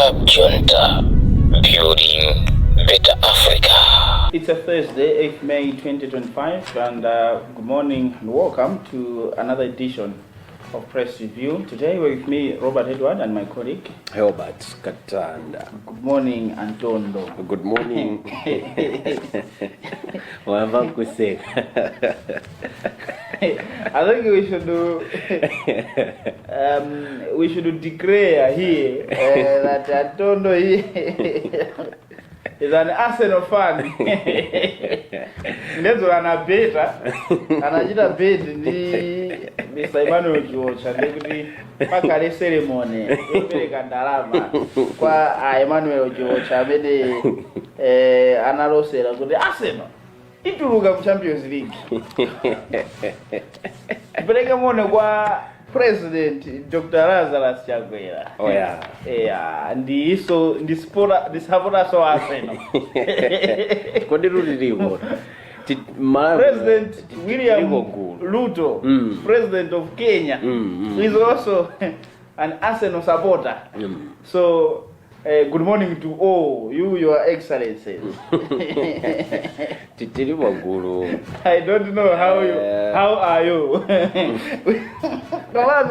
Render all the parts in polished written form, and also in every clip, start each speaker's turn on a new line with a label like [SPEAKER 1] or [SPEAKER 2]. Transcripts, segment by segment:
[SPEAKER 1] Stop Junta, building better Africa.
[SPEAKER 2] It's a Thursday, 8th May 2025, and good morning and welcome to another edition of Press Review. Today we're with me, Robert Edward, and my colleague,
[SPEAKER 3] Herbert Katanda.
[SPEAKER 2] Good morning, Antondo.
[SPEAKER 3] Good morning.
[SPEAKER 2] I think we should declare here that Antondo is an Arsenal fan. Ndezo anabeta, anajita beti ni Simon George, ndekuti pakale ceremony yopereka ndalama kwa Emmanuel George amene analosera kuti Arsenal ituluka mu Champions League. Pereka mone kwa President Dr. Lazarus Chakwera.
[SPEAKER 3] Oh yeah.
[SPEAKER 2] Yeah, ndi supporters of Arsenal. President William Ruto, President of Kenya, is also an Arsenal supporter. So good morning to all you, Your Excellencies. I don't know how are you? Come on,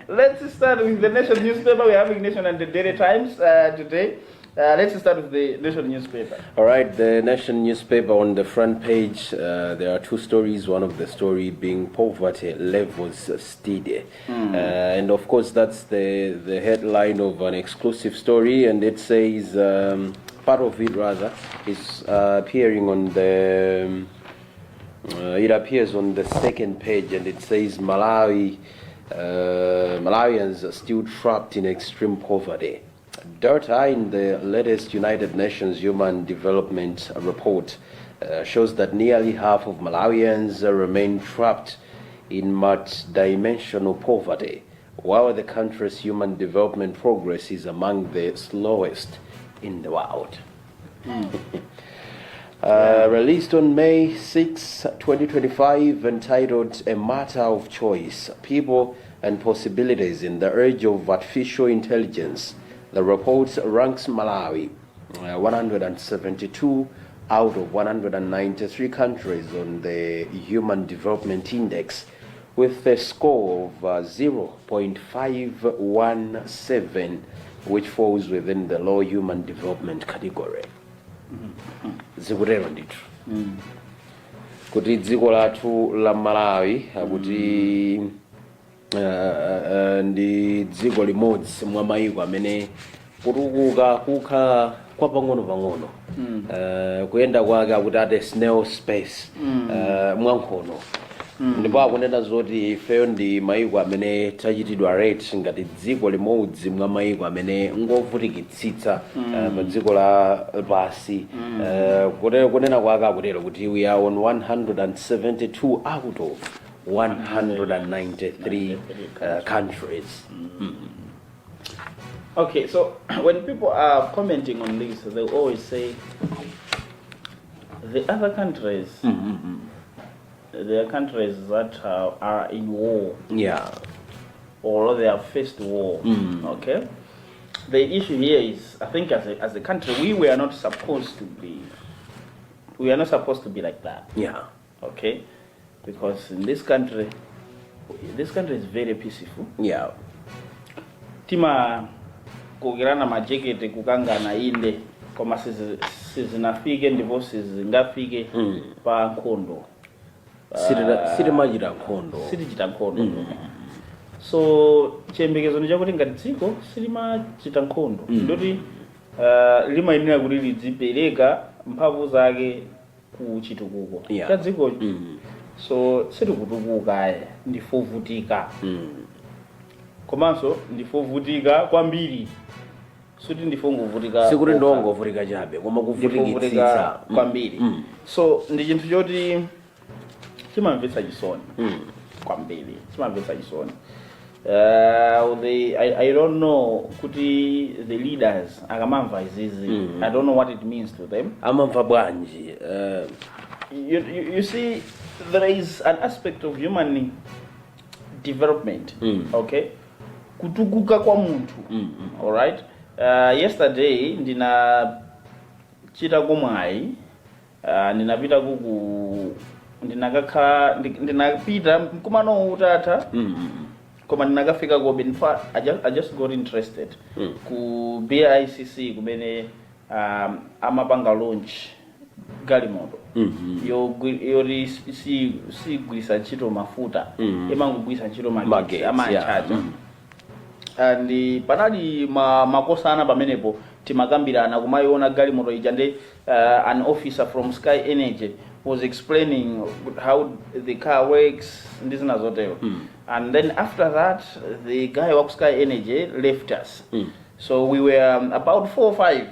[SPEAKER 2] let's start with the Nation newspaper. We're having Nation and the Daily Times today. Let's start with the Nation newspaper.
[SPEAKER 3] All right, the Nation newspaper on the front page, there are two stories. One of the story being poverty levels steady. And of course, that's the headline of an exclusive story. And it says, part of it rather, is appearing on the, it appears on the second page, and it says Malawians are still trapped in extreme poverty. Data in the latest United Nations Human Development Report shows that nearly half of Malawians remain trapped in multi-dimensional poverty, while the country's human development progress is among the slowest in the world. Released on May 6, 2025, entitled A Matter of Choice, People and Possibilities in the Age of Artificial Intelligence, the report ranks Malawi 172 out of 193 countries on the Human Development Index, with a score of 0.517, which falls within the low human development category. Zikurero ndithu kuti dziko lathu la Malawi akuti ndi dziko limodzi mwa mayiko amene kutukuka kukhala kwa pang'ono kuyenda kwake akuti ate snail space mwankhono ndipo akunena zoti ifeyo ndi mayiko amene tachitidwa rate ngati dziko limodzi mwa mayiko amene ngovutikitsitsa pa dziko la pasi kunena kwake akutero kuti we are on 172 out of 193 countries.
[SPEAKER 2] Okay, so when people are commenting on this, they always say the other countries, there are countries that are in war, or they have faced war. Okay, the issue here is, I think, as a country, we are not supposed to be like that. Okay. Because in this country is very peaceful. Tima kugirana majekete kukangana inde koma sizinafike ndipo sizingafike pa nkhondo.
[SPEAKER 3] Sitimachita nkhondo.
[SPEAKER 2] So chiyembekezo ndi chakuti ngati dziko silimachita nkhondo ndoti limayenera kuti lidzipereka mphamvu zake ku chitukuko cha dziko. So sitikutukuka ndifovutika komanso ndifovutika kwambiri suti ndifongovutika
[SPEAKER 3] sikuti ndongovutika chabe koma kuvutikitsitsa
[SPEAKER 2] kwambiri. So ndi chinthu choti chimamvetsa chisoni kwambiri, chimamvetsa chisoni. I don't know kuti the leaders akamamva izizi, I don't know what it means to them.
[SPEAKER 3] Amamva bwanji.
[SPEAKER 2] You see, there is an aspect of human development, okay? Kutukuka kwa muntu, all right? Yesterday ndinachita kumwayi ndinapita ndinapita kumano utata koma ndinakafika kobe. In fact I just got interested ku BICC kumene amapanga launch galimoto yori sigwisa ntchito mafuta imangogwisa ntchito magetsi amachaja. And panali makosana pamenepo timakambirana kumayiona galimoto ija ndi an officer from Sky Energy was explaining how the car works ndizina zotero. And then after that the guy wa Sky Energy left us. So we were about 4 or 5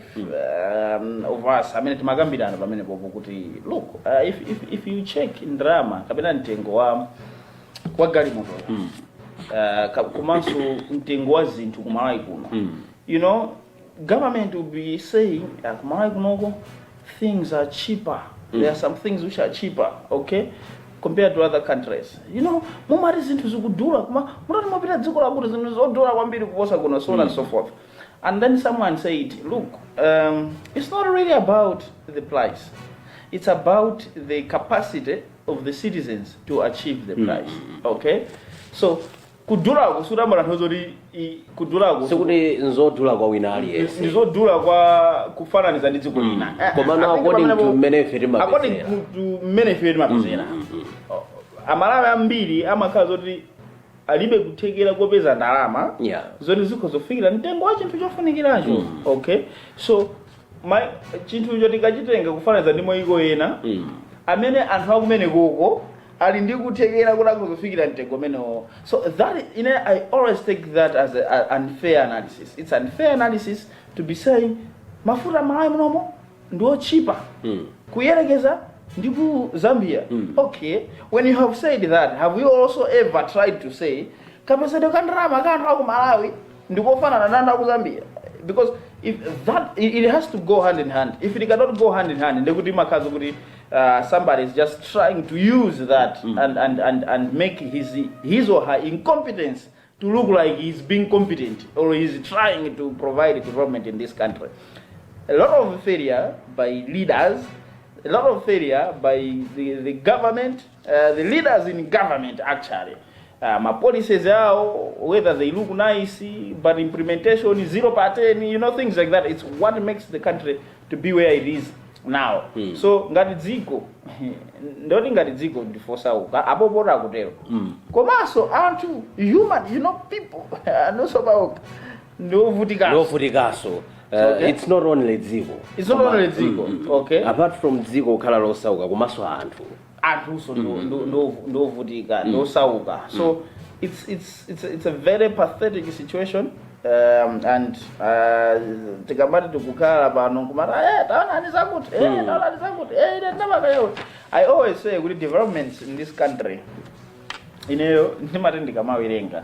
[SPEAKER 2] of us. I mean, timakambirana pamenepo kuti look, if you check in drama kapena mtengo wa galimoto kumanso mtengo wa zinthu kumalawi kuno, you know, government will be saying kumalawi kunoko things are cheaper. There are some things which are cheaper, okay, compared to other countries. You know, mumati zinthu zikudula kuma mutati mapita dziko lakuti zinthu zodula kwambiri kuposa kuno, so on and so forth. And then someone said, look, it's not really about the price. It's about the capacity of the citizens to achieve the price. Okay? So, kudula kusura maranthozori kudula kusura
[SPEAKER 3] sekuti nzodula kwa wina aliyense
[SPEAKER 2] nzodula kwa kufananiza ndi dziko lina.
[SPEAKER 3] Komano according to benefit mapezera.
[SPEAKER 2] According to benefit mapezera. Amalawi ambiri amakhala zoti alibe kuthekera kopeza ndalama zoti zikhozofikira mtengo wa chinthu chofunikiracho. Okay? So chinthu icho tikachitenga kufananiza ndi moyiko ena amene anthu akumene koko ali ndi kuthekera kuti akhozofikira mtengo menewo. So that I always take that as an unfair analysis. It's unfair analysis to be saying mafuta Malawi munomo ndo cheaper kuyerekeza ndipo Zambia. Okay, when you have said that, have you also ever tried to say kapesede kandrama kanthu aku Malawi ndikofanana nanda ku Zambia? Because if that it has to go hand in hand. If it cannot go hand in hand, ndekuti makazo kuti somebody is just trying to use that and make his or her incompetence to look like he's being competent or he's trying to provide development in this country. A lot of failure by leaders, a lot of failure by the government, the leaders in government actually. My policies are, whether they look nice, but implementation is 0%, you know, things like that. It's what makes the country to be where it is now. So ngati dziko ndoti ngati dziko ndifosauka apo bora kutero komanso anthu human, you know, people nosopauka
[SPEAKER 3] ndovutikaso. It's not only dziko. It's not only dziko. Okay. Apart from dziko khala losauka komanso anthu
[SPEAKER 2] so ndovutika ndosauka. So it's a very pathetic situation. And tikamati tikukhala pano kumati taona anizakuti taona anizakuti I always say kuti developments in this country ineyo ndimati ndikamawerenga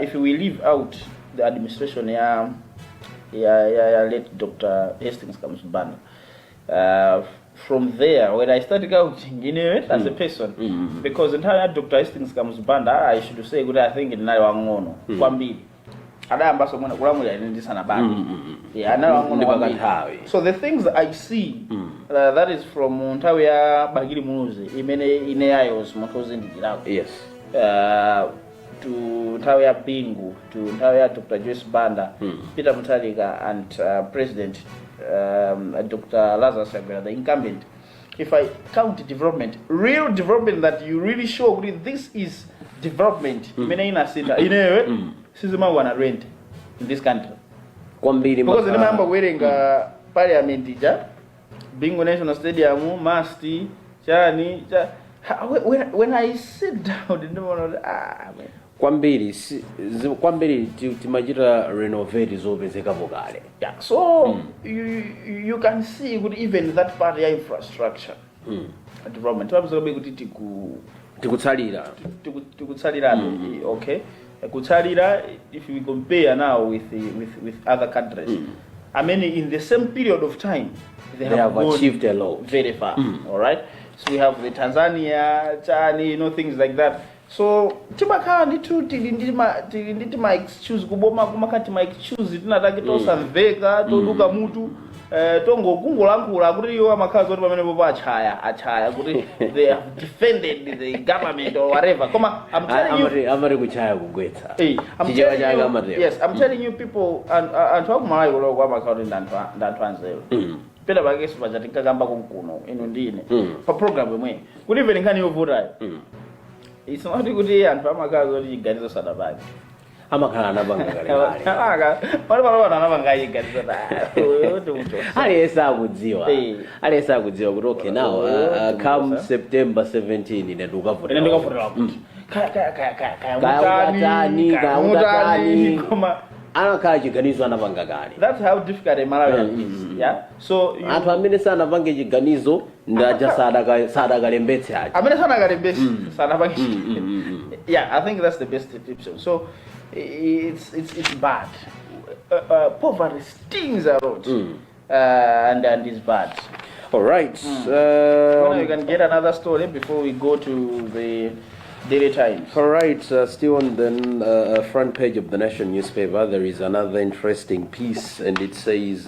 [SPEAKER 2] if we leave out the administration ya late Dr. Hastings Kamsubanda, from there when I started counting, you know, as a person, because entire Dr. Hastings Kamsubanda, I should say good, I think in nayo wangono kwambiri adamba somona kulamula ndisana bani analo wangono kwambiri. So the things that I see that is from nthawi ya Bagiri Munuzi imene ineyayos motozi ndikirako.
[SPEAKER 3] Yes.
[SPEAKER 2] To nthawi ya Bingu, to nthawi ya Dr. Joyce Banda, Peter Mutharika, and President Dr. Lazarus Chakwera, the incumbent. If I count development, real development that you really show this is development, wana rent in this country. Because remember wearing parliament ija, Bingu National Stadium, Masti, Chani, when I sit down in the morning,
[SPEAKER 3] kwambiri timachita renovate zopezeka vokale.
[SPEAKER 2] Yeah, so you can see good even that part of infrastructure development wabuzobe kuti
[SPEAKER 3] tikutsalira
[SPEAKER 2] okay, kutsalira if we compare now with other countries, I mean in the same period of time they have
[SPEAKER 3] achieved a lot
[SPEAKER 2] very far. All right, so we have the Tanzania, Chani, you know, things like that. So timakhala ndithu tili ndi ma excuse kuboma kumakati ma excuse tinataki tosamveka toduka mutu kungolankhula kuti iwo amakhala zoti pamene popo achaya kuti they have defended the government or whatever. Koma I'm telling you
[SPEAKER 3] amari kuchaya kugwetsa.
[SPEAKER 2] Yes, I'm telling you people anthu akumalawi kuloko amakhala kuti ndanthu anzeru. Pela pakesi pachatika kamba kunkuno ino ndine pa program imwe kuti even nkhani yovotayo it's not kuti anthu amakhala zoti chiganizo sadapake
[SPEAKER 3] amakhala anapanga kale
[SPEAKER 2] pali anapanga chiganizo
[SPEAKER 3] aliyesa akudziwa kuti okay now come September 17 ine ndikavotera
[SPEAKER 2] kuti
[SPEAKER 3] kaya koma anakhala chiganizo anapanga kale.
[SPEAKER 2] That's how difficult a Malawian is. Yeah. So
[SPEAKER 3] anthu amene sanapange chiganizo ndaja sadakalembetse aja.
[SPEAKER 2] Amene sanakalembetse sanapange. Yeah, I think that's the best description. So it's bad. Poverty stings a lot. And it's bad.
[SPEAKER 3] All right.
[SPEAKER 2] You can get another story before we go to the Daily Times.
[SPEAKER 3] All right, still on the front page of the Nation newspaper, there is another interesting piece, and it says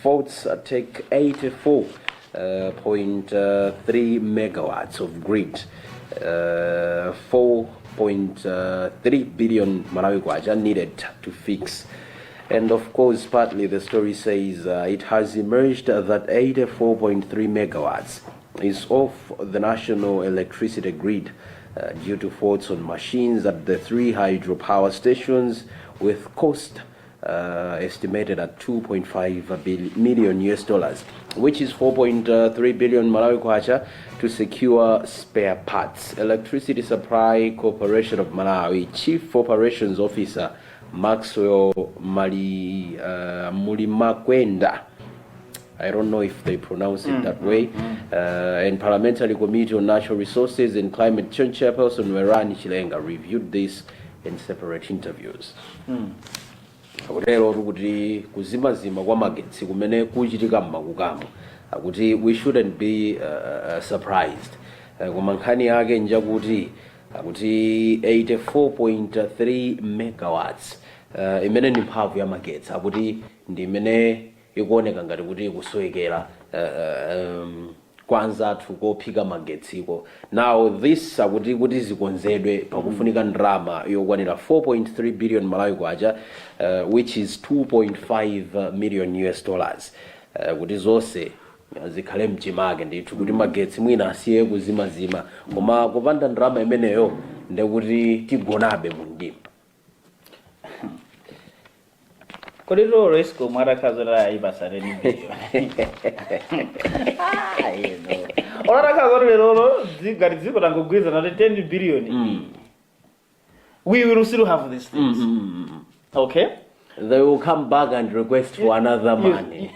[SPEAKER 3] faults take 84.3 megawatts of grid, 4.3 billion Malawi kwacha needed to fix. And of course, partly the story says it has emerged that 84.3 megawatts is off the national electricity grid due to faults on machines at the 3 hydropower stations, with cost estimated at $2.5 million US, which is 4.3 billion Malawi kwacha, to secure spare parts. Electricity Supply Corporation of Malawi Chief Operations Officer Maxwell Mulimakwenda, I don't know if they pronounce it that way, and Parliamentary Committee on Natural Resources and Climate Change Chairperson Werani Chilenga reviewed this in separate interviews. Akutero kuti kuzimazima kwa magetsi kumene kuchitika mmakukamo akuti we shouldn't be surprised. Koma nkhani yake njakuti akuti 84.3 megawatts imene ni mphamvu ya magetsi akuti ndi imene ikuoneka ngati kuti ikusowekera kwanza tukophika magetsiko. Now this akuti kuti zikonzedwe pakufunika ndrama yokwanira 4.3 billion Malawi kwacha, which is 2.5 million US dollars, kuti zonse zikhale mchimake ndithu kuti magetsi mwina asiye kuzimazima, koma kupanda ndrama imeneyo ndekuti tigonabe mu mdima.
[SPEAKER 2] Kodiro risko mara kazora ibasare ni video. Ora kazora lolo zigari ziko ngogwiza na 10 billion. We will still have these things. Okay?
[SPEAKER 3] They will come back and request for another money.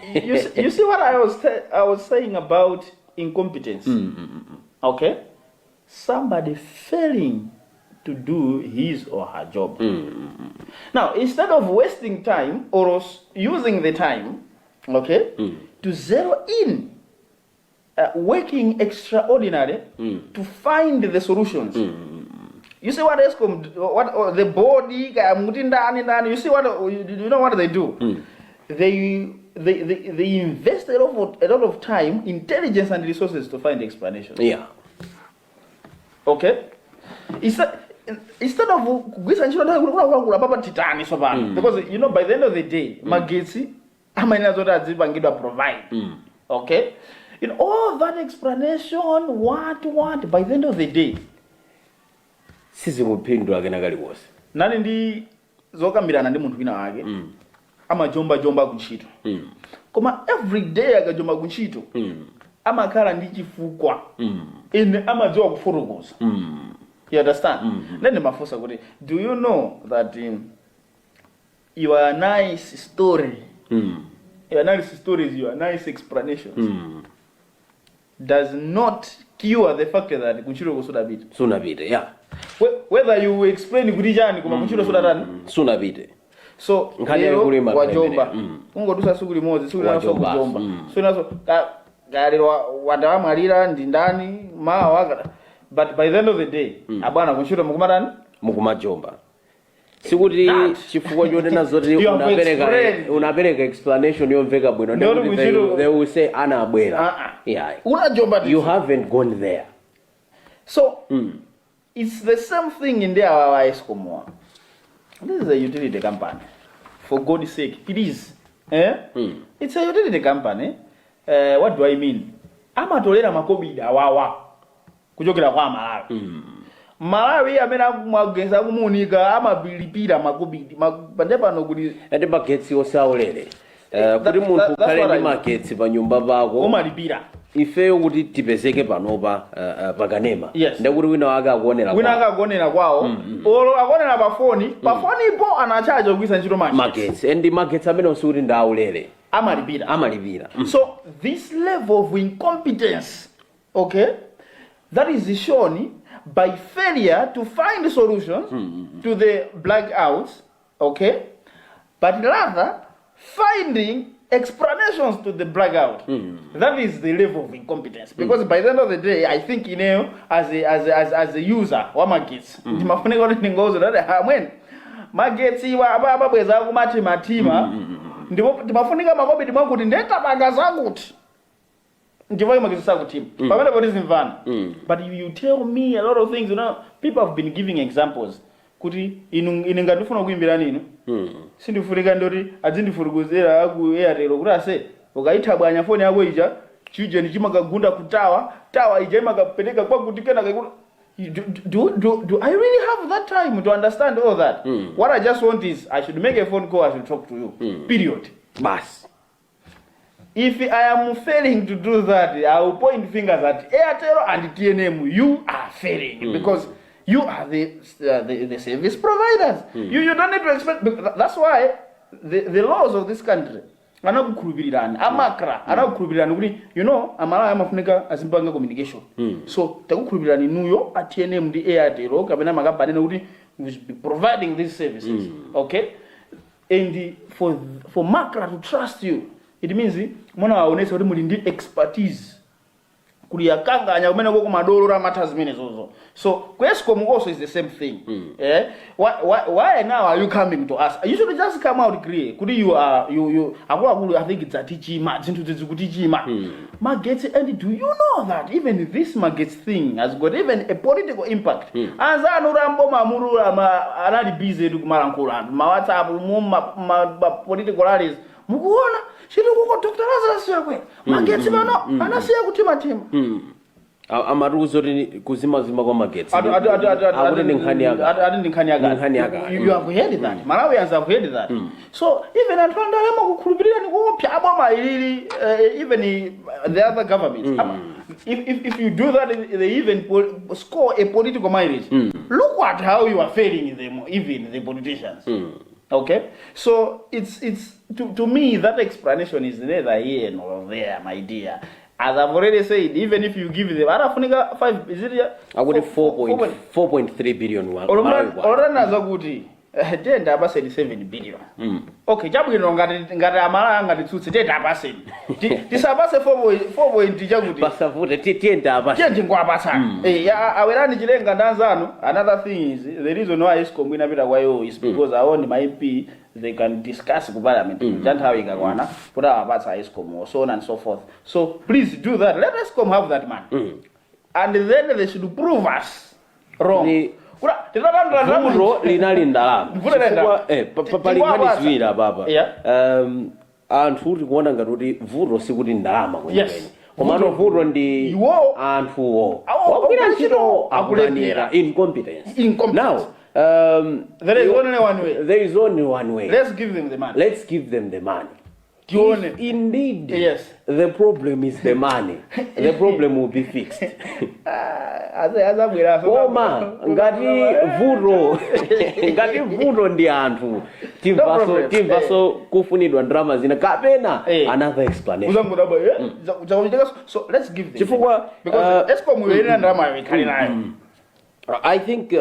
[SPEAKER 2] You see what I was saying about incompetence. Okay? Somebody failing to do his or her job. Now, instead of wasting time or using the time, okay, to zero in, working extraordinary to find the solutions. You see what what the body, you see what, you know what they do? They invest a lot of time, intelligence and resources to find explanations.
[SPEAKER 3] Yeah.
[SPEAKER 2] Okay? Instead of because you know by the end of the day magetsi provide. Okay, in all that explanation what by the end of the day
[SPEAKER 3] sizimupindula kenakali wose
[SPEAKER 2] nani ndi zokambirana ndi munthu wina wake amajomba kuntchito koma every day akajomba kuntchito amakhala ndi chifukwa ine amadziwa kufotokoza. You understand? Then the mafosa kuti, do you know that your nice story, your nice stories, your nice explanations does not cure the fact that kunchiro kusudabite.
[SPEAKER 3] Sunabite, yeah.
[SPEAKER 2] Whether you explain kudijani kuma kunchiro sudarani?
[SPEAKER 3] Sunabite.
[SPEAKER 2] So, wajomba. Ungodusa suguli mozi, suguli naso kujomba. So naso, gari wadawa marira ndindani, maa wakata. but by the end of the day abwana kuntchito mukumatani
[SPEAKER 3] mukumajomba sikuti chifukwa chonena zoti unapereka explanation yomveka bwino they will say ana abwera
[SPEAKER 2] unajomba
[SPEAKER 3] you haven't gone there.
[SPEAKER 2] So it's the same thing in there our Eskom. This is a utility company, for God's sake. It is. It's a utility company. What do I mean? Amatolera makobida wawa kuchokera kwa Malawi. Malawi amena kumageza kumunika amabilipira makobidi pandepa no kuti
[SPEAKER 3] ende magetsi osaulere kuti munthu kale ndi magetsi pa nyumba pako
[SPEAKER 2] umalipira
[SPEAKER 3] ifeyo kuti tipezeke panopa pakanema
[SPEAKER 2] ndekuti
[SPEAKER 3] wina akakuonera kwawo olo akuonera pa foni ipo anachaja kugwisa ntchito magetsi and magetsi amene usikuti ndaulere amalipira.
[SPEAKER 2] So this level of incompetence, okay, that is shown by failure to find solutions to the blackouts, okay, but rather finding explanations to the blackout. That is the level of incompetence. Because by the end of the day, I think as a user wa magets, ndimafuneka kuti ngozo that when magets iwa ababweza kumatima ndipo ndimafunika makobi ndimwakuti ndeta bagaza kuti ndivoye magets sakutima pamene poti zimvana. But you tell me a lot of things, people have been giving examples kuti inu ngandifuna kuimbira nino sindifunika ndoti adzindifurukuzira ku Airtel kuti ase ukaithabwanya foni yako ija chijeni chimakagunda kutawa ija imakapereka kwa kuti kena kuti do I really have that time to understand all that? What I just want is I should make a phone call, I should talk to you. Period.
[SPEAKER 3] Bas.
[SPEAKER 2] If I am failing to do that, I will point fingers at Airtel and TNM. You are failing because you are the service providers. You don't need to expect. That's why the laws of this country anakukhulupirirana amakra anakukhulupirirana kuti Malawi amafunika azimpanga communication. So takukhulupirirana inuyo at TNM ndi Airtel kapena makambani kuti we should be providing these services. Okay, and for makra to trust you, it means mwana waonesa kuti muli ndi expertise kuli yakanganya kumene koko madolo ramata zimene zozo. So Eskom also is the same thing. Why now are you coming to us? You should just come out clear. Could you I think it's a teachima zinthu zikutichima magets. And do you know that even this magets thing has got even a political impact? Anzanu rambo mamuru anali busy kumalankhula ma WhatsApp ma political rallies mukuona chiri kuko Dr. Lazarus yakwe magets bano anasiya kutima
[SPEAKER 3] amaruzo kuzima kwa magetsi
[SPEAKER 2] I didn't nkhani yaga. You have heard that. Malawians have heard that. So even Atlanta lema kukhulupirira nikopya aboma ilili even the other governments. If you do that, they even score a political mileage. Look at how you are failing them, even the politicians. Okay, so it's to me that explanation is neither here nor there, my dear. As I've already said, even if you give them, Arafunika 5, is it?
[SPEAKER 3] I would have 4.3 billion.
[SPEAKER 2] Or Nazaguti, 7 billion. Okay, Jabino ngati amala ngati tsutsi teta paseni. Tisabase 4.3 Jaguti.
[SPEAKER 3] Pasavuta tienda abasa.
[SPEAKER 2] Tienda ngwabasa. Awelani chilenga ndanzano. Another thing is the reason why Eskom inapita kwa yo is because I own my MP, they can discuss ku parliament. Just how ikakwana put our abasa Eskom, so on and so forth. So please do that. Let Eskom have that man. And then they should prove us wrong.
[SPEAKER 3] Vuro linalinda palingani ziwira baba anthu kuti kuona ngati vuro sikuti ndalama kwenikweni komano vuro ndi anthuwo wakwira ntchito akulemera incompetence. Now
[SPEAKER 2] there is only one way. Let's give them the money.
[SPEAKER 3] If indeed the problem is the money, the problem will be fixed. ngati vuro ndi anthu timvaso kufunidwa ndrama zina kapena another explanation.
[SPEAKER 2] So let's give them. Chifukwa because Eskom will ndrama ikhali nayo.
[SPEAKER 3] I think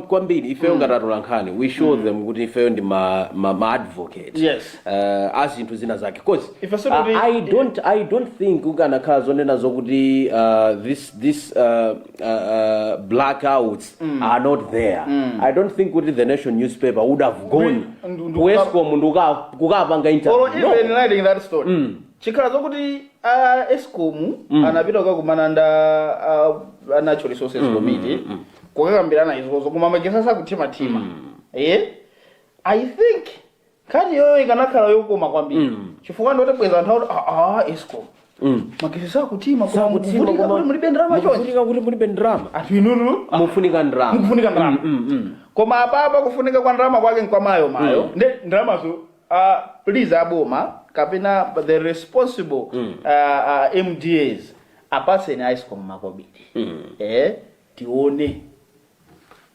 [SPEAKER 3] kwambiri ifeyo ngatatola nkhani we show them kuti ifeyo ndi ma advocate.
[SPEAKER 2] Yes.
[SPEAKER 3] As into zina zake because I don't think ukanakhala zonena zokuti this blackouts are not there. I don't think kuti the Nation newspaper would have gone to Eskom kukapanga interview.
[SPEAKER 2] Or even writing that story. Chikhala zokuti Eskom anapita kukumana nda natural resources committee kukakambirana izozo kumamagesa sakutima I think kani yoyo ikanakhala yokoma kwambiri chifukwa ndote bweza nthawi Eskom magesa kutima kufunika kuti mulibe ndrama chonje
[SPEAKER 3] kufunika kuti mulibe ndrama
[SPEAKER 2] atwinunu
[SPEAKER 3] mufunika ndrama
[SPEAKER 2] koma apapa kufunika kwa ndrama kwake kwa mayo nde ndrama zo please aboma kapena the responsible MDAs apase ni Eskom makobidi tione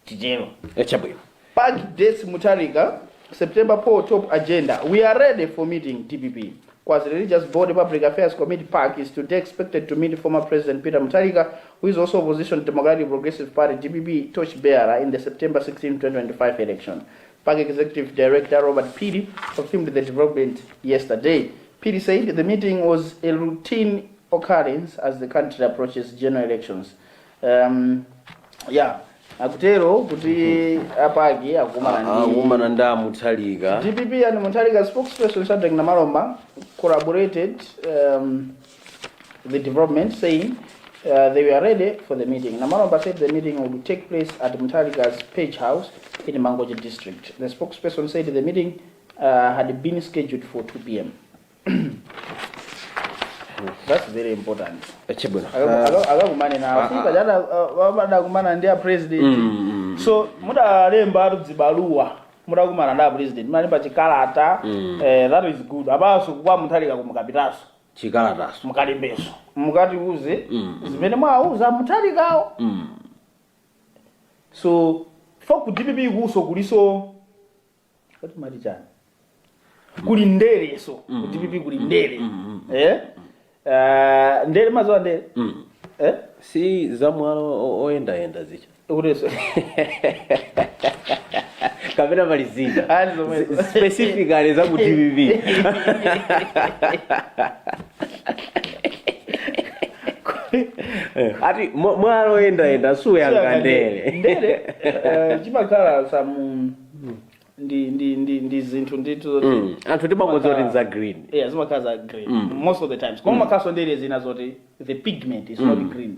[SPEAKER 2] tijero
[SPEAKER 3] echabwino
[SPEAKER 2] Park dates Mutharika September 4 top agenda. We are ready for meeting DPP. Because the Religious Board Public Affairs Committee Park is today expected to meet former President Peter Mutharika, who is also opposition Democratic Progressive Party DPP torchbearer in the September 16, 2025 election. Park Executive Director Robert Piri confirmed the development yesterday. Piri said the meeting was a routine occurrence as the country approaches general elections. Akutero kuti apagi
[SPEAKER 3] akumana nda Mutharika.
[SPEAKER 2] DPP and Mutharika spokesperson Shadrack Namalomba corroborated the development, saying they were ready for the meeting. Namalomba said the meeting would take place at Mutharika's Page House in Mangoja district. The spokesperson said the meeting had been scheduled for 2 p.m. That's very important. Agakumane na Afrika jana wabada kumana ndia president. So muda lemba rudzibaluwa muda kumana nda president mali pa chikalata that is good. Abaso kwa Mutharika kumukapitaso
[SPEAKER 3] chikalataso
[SPEAKER 2] mukalimbeso mukati uze zimene mwauza Mutharikawo. So for ku DPP kuso kuliso kuti mali chani kuli ndere so ku DPP kuli ndere ndere mazo ndere
[SPEAKER 3] si zamwalo oyenda zicha
[SPEAKER 2] ureso
[SPEAKER 3] kapena malizinga specifically za mu DPP ati mwalo oyenda suwe angandere
[SPEAKER 2] chimakhala samu ndi zinthu ndito
[SPEAKER 3] anthu timangozoti nza green
[SPEAKER 2] zimakhala za green most of the times koma makhaso ndere zina zoti the pigment is not green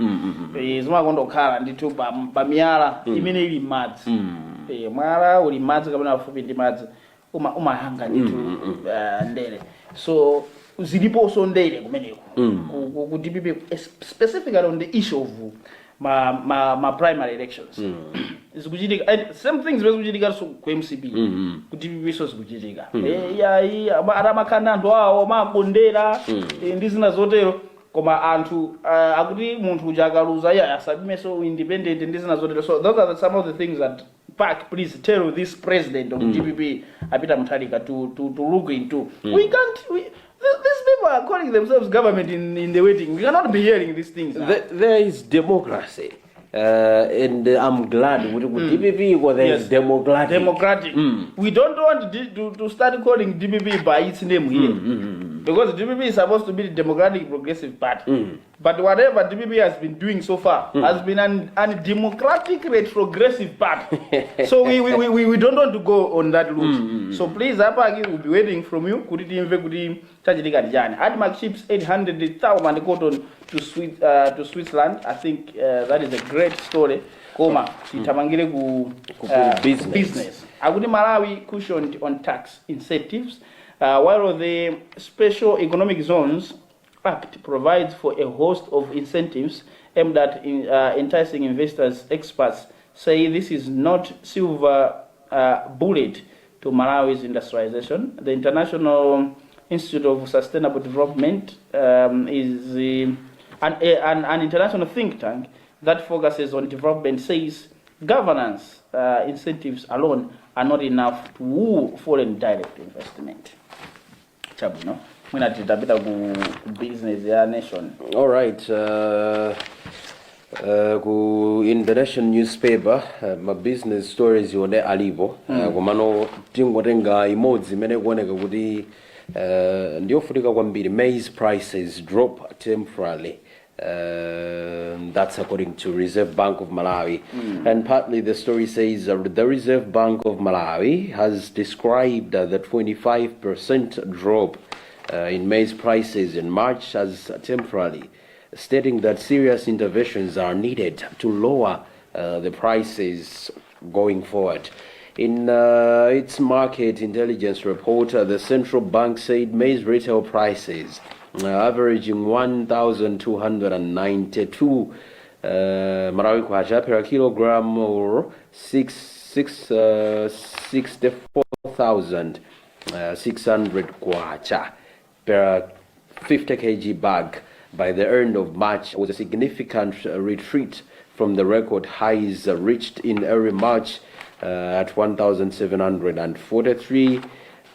[SPEAKER 2] zimakondokhala ndithu pamiyala imene ili madzi mwala uli madzi kapena pafupi ndi madzi umahanga ndithu ndere so ziliponso ndere kumeneko ku DPP specifically on the issue of my primary elections. Zikuchitika same things zikuchitika so ku MCP ku DPP so zikuchitika aramakana anthu awo makondera ndi zina zotero koma anthu akuti munthu uchakaluza asabimeso independent ndi zina zotero. So those are some of the things that Park please tell this president of DPP Peter Mutharika to look into. We can't these people are calling themselves government in the waiting. We cannot be hearing these things.
[SPEAKER 3] There is democracy. And I'm glad with DPP there is democratic.
[SPEAKER 2] We don't want to start calling DPP by its name here. Because DPP is supposed to be the Democratic Progressive Party. But whatever DPP has been doing so far has been an democratic retrogressive party. So we don't want to go on that route. So please, Apagi will be waiting from you. Admark ships 800,000 cotton to Switzerland. I think that is a great story. Koma itamangire ku business. Agudi Malawi cushioned on tax incentives, while the Special Economic Zones Act provides for a host of incentives aimed at enticing investors. Experts say this is not silver bullet to Malawi's industrialization. The International Institute of Sustainable Development is an international think tank that focuses on development, says governance incentives alone are not enough to woo foreign direct investment. Chabu, no? Muna titapita ku business ya nation.
[SPEAKER 3] All right. In the national newspaper, my business stories yone alipo komano tingotenga imodzi imene kuoneka kuti ndiofunika kwambiri. Maize prices drop temporarily. That's according to Reserve Bank of Malawi. And partly the story says the Reserve Bank of Malawi has described the 25% drop in maize prices in March as temporary, stating that serious interventions are needed to lower the prices going forward. In its market intelligence report, the central bank said maize retail prices averaging 1,292 Malawi kwacha per kilogram, or 64,600 kwacha per 50 kg bag by the end of March was a significant retreat from the record highs reached in early March at 1,743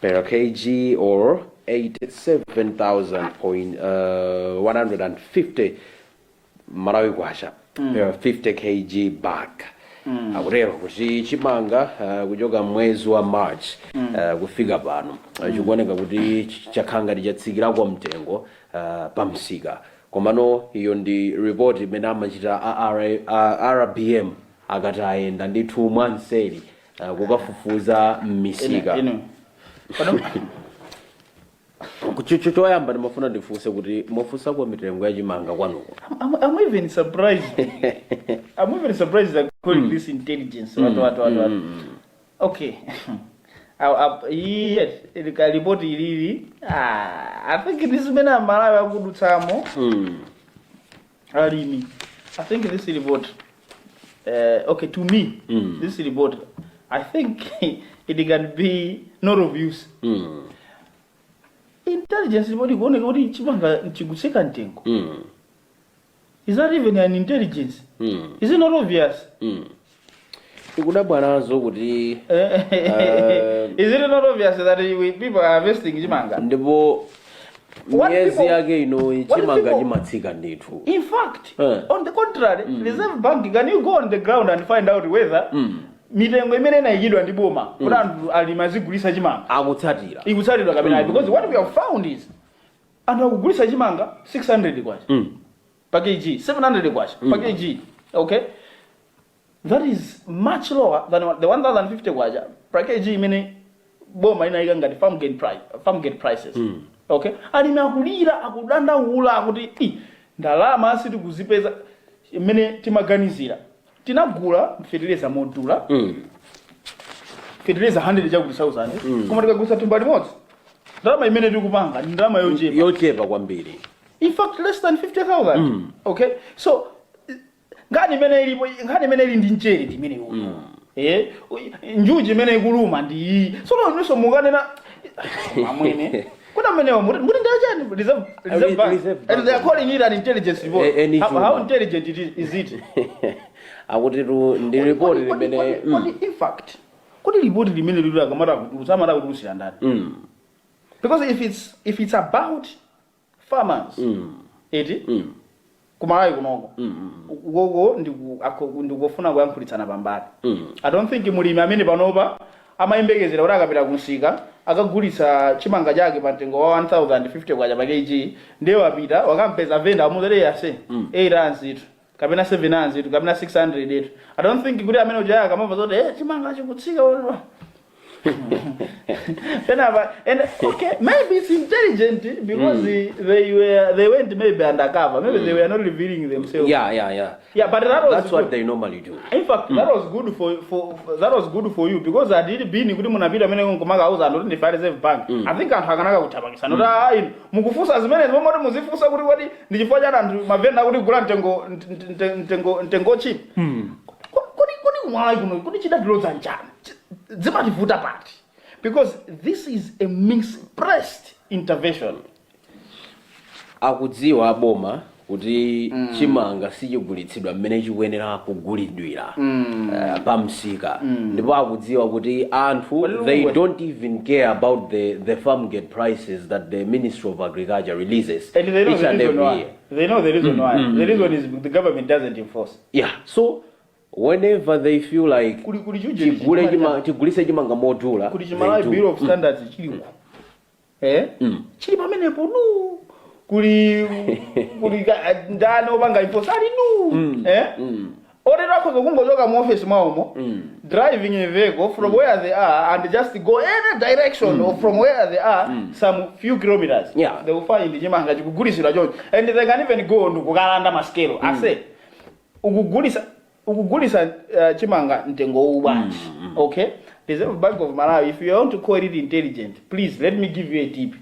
[SPEAKER 3] per kg, or 87,150 Malawi kwacha per 50 kg bag. Akurero kuti chimanga kuchoka mwezi wa March kufika pano chikuoneka kuti chakhanga tichatsikira kwa mtengo pamsika. Komano iyo ndi report imene amachita RBM akati ayenda ndi 2 months seli kukafufuza m'misika. Choyamba ndimafuna ndifunse kuti mufunsa kwa mitengo ya chimanga kwanuko.
[SPEAKER 2] I'm even surprised. I'm even surprised that calling this intelligence. What. Okay. Yes, the report really. I think this man Malawi akudutsamo. Alimi. I think this report. Okay, to me, this report, I think it can be not of use. Intelligence report igone kuti chimanga chikutsika ntengo. Is that even an intelligence? Is it not obvious?
[SPEAKER 3] Ikudabwanazo kuti
[SPEAKER 2] Is it not obvious that people are harvesting chimanga?
[SPEAKER 3] Ndipo miezi yake ino chimanga chimatsika ndithu.
[SPEAKER 2] In fact, on the contrary, Reserve Bank, can you go on the ground and find out whether mitengo imene inayikidwa ndi boma kuti anthu alimazigulisa chimanga
[SPEAKER 3] akutsatira
[SPEAKER 2] ikutsatidwa kapena because what we have found is anthu akugulisa chimanga 600 kwacha per kg, 700 kwacha per kg. Okay, that is much lower than the 1,050 kwacha per kg imene boma inayika ngati farm gate prices. Okay, alimi akulira akudandaula akuti ndalama asiti kuzipeza imene timaganizira. Tinagula fertilizer modula. Fertilizer 100 chakugulisa 1000. Koma tikagulisa thumba limodzi. Ndalama imene tikupanga ndi ndalama
[SPEAKER 3] yochepa kwambiri.
[SPEAKER 2] In fact, less than 50,000. Okay, so ngani imene ili ndi mchere timene uno. Njuji imene ikuluma ndi so nonso mukanena mamwene. Kuna mene muri ndachani Reserve Bank. And they are calling it an intelligence report. How intelligent is it?
[SPEAKER 3] Akutiru ndi report limene
[SPEAKER 2] in fact kodi report limene lilula kamara kusamara kulusira ndani. Because if it's about farmers kumalawi kunoko gogo ndikufuna kuyankhulitsana pambali. I don't think mulimi amene panopa amayembekezera kuti akapita kunsika akagulisa chimanga chake pa mtengo wa 1,050 kwacha pa kg ndiye wapita wakampeza venda amuzere yase 8 anzitu kapena 7 anzitu kapena 600 etu. I don't think kuti amene ujaya kamava zote chimanga chikutsika and okay, maybe it's intelligent because they went maybe undercover. Maybe they were not revealing themselves.
[SPEAKER 3] Yeah,
[SPEAKER 2] but that's
[SPEAKER 3] what they normally do.
[SPEAKER 2] In fact, that was good for you because I did been kuti munapita amene nkomaga auza ndo ndi Reserve Bank. I think anthu akanaka kuthamangisa nota mukufusa zimene zomwe muzifusa kuti wati ndi chifukwa cha anthu mavenda kuti gula mtengo cheap. Kodi mwai kuno kodi chidadiloza njani zimativuta pati because this is a mispressed intervention.
[SPEAKER 3] Akudziwa boma kuti chimanga sichigulitsidwa mmene chikuyenera kugulidwira pamsika ndipo akudziwa kuti anthu they don't even care about the farm gate prices that the Ministry of Agriculture releases
[SPEAKER 2] and they know
[SPEAKER 3] each and every year.
[SPEAKER 2] They know the reason why. The reason is the government doesn't enforce.
[SPEAKER 3] Yeah, so whenever they feel like chigulise chimanga modula,
[SPEAKER 2] kuli Malawi Bureau of Standards chiliko chili pamenepo nu kuli ndani opanga enforce ali nu orera akhoza kungochoka mu office mwaomo driving a vehicle from where they are and just go any direction or from where they are some few kilometers. They will find chimanga chikugulisira choncho and they can even go kukalanda maskelo ase ukugulisa chimanga mtengo ubwanji. Okay, the Reserve Bank of Malawi, if you want to call it intelligent, please let me give you a tip.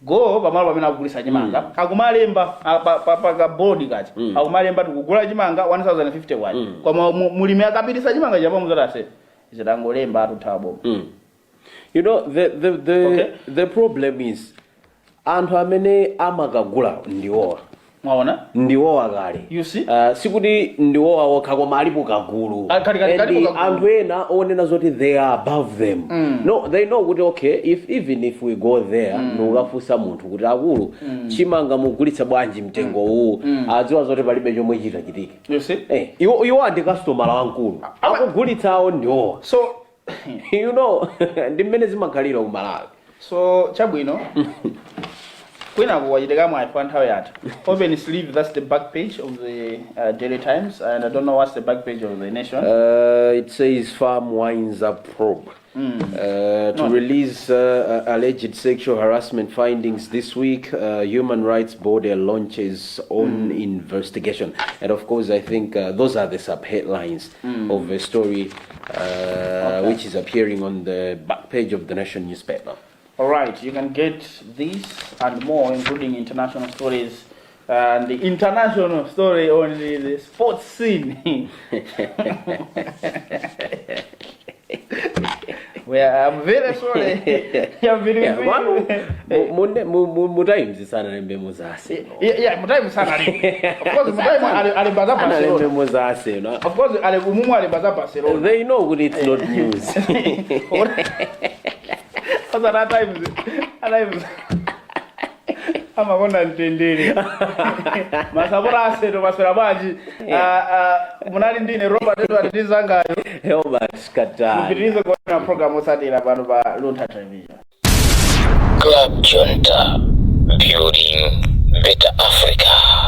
[SPEAKER 2] Go pamalo pamene akugulisa chimanga akumalemba pa board kati akumalemba tikugula chimanga 1051 koma mulimi akapitisa chimanga chapo muzatase zidangolemba atutabo.
[SPEAKER 3] You know, the problem is anthu amene amakagula ndiwowa.
[SPEAKER 2] Mwaona?
[SPEAKER 3] Ndiwowa kale.
[SPEAKER 2] You see?
[SPEAKER 3] Sikuti ndiwowa wokha koma alipo kagulu. Anthu ena onena zoti they are above them. No, they know kuti okay, even if we go there nukafusa munthu kuti akulu chimanga mugulitsa bwanji mtengo uwu adziwa zoti palibe chomwe chitachitika.
[SPEAKER 2] You see?
[SPEAKER 3] Iwo ndi customer wankulu. Akugulitsawo ndiwowa.
[SPEAKER 2] So
[SPEAKER 3] you know, ndi mmene zimakhalira ku Malawi.
[SPEAKER 2] So chabwino kwina kuwachitika mwa nthawi yathu. Open sleeve, that's the back page of the Daily Times, and I don't know what's the back page of the Nation.
[SPEAKER 3] It says farm winds up probe to release alleged sexual harassment findings this week. Human Rights Board launches own investigation, and of course I think those are the sub-headlines of a story which is appearing on the back page of the Nation newspaper.
[SPEAKER 2] Alright, you can get this and more, including international stories and the international story on the sports scene. Well, I'm very sorry.
[SPEAKER 3] Mutaimu sana nembe muzase.
[SPEAKER 2] Yeah, mutaimu sana. Of course, mutaimu alibaza Barcelona. Of course, alimumu alibaza Barcelona.
[SPEAKER 3] They know when it's not news.
[SPEAKER 2] At times, I'm a one and ten. Masabora said to Masarabaji, Munadin, Robert Edward Dizanga,
[SPEAKER 3] Helbert
[SPEAKER 2] it is a program was at Luntha television.
[SPEAKER 1] Club Junta, building better Africa.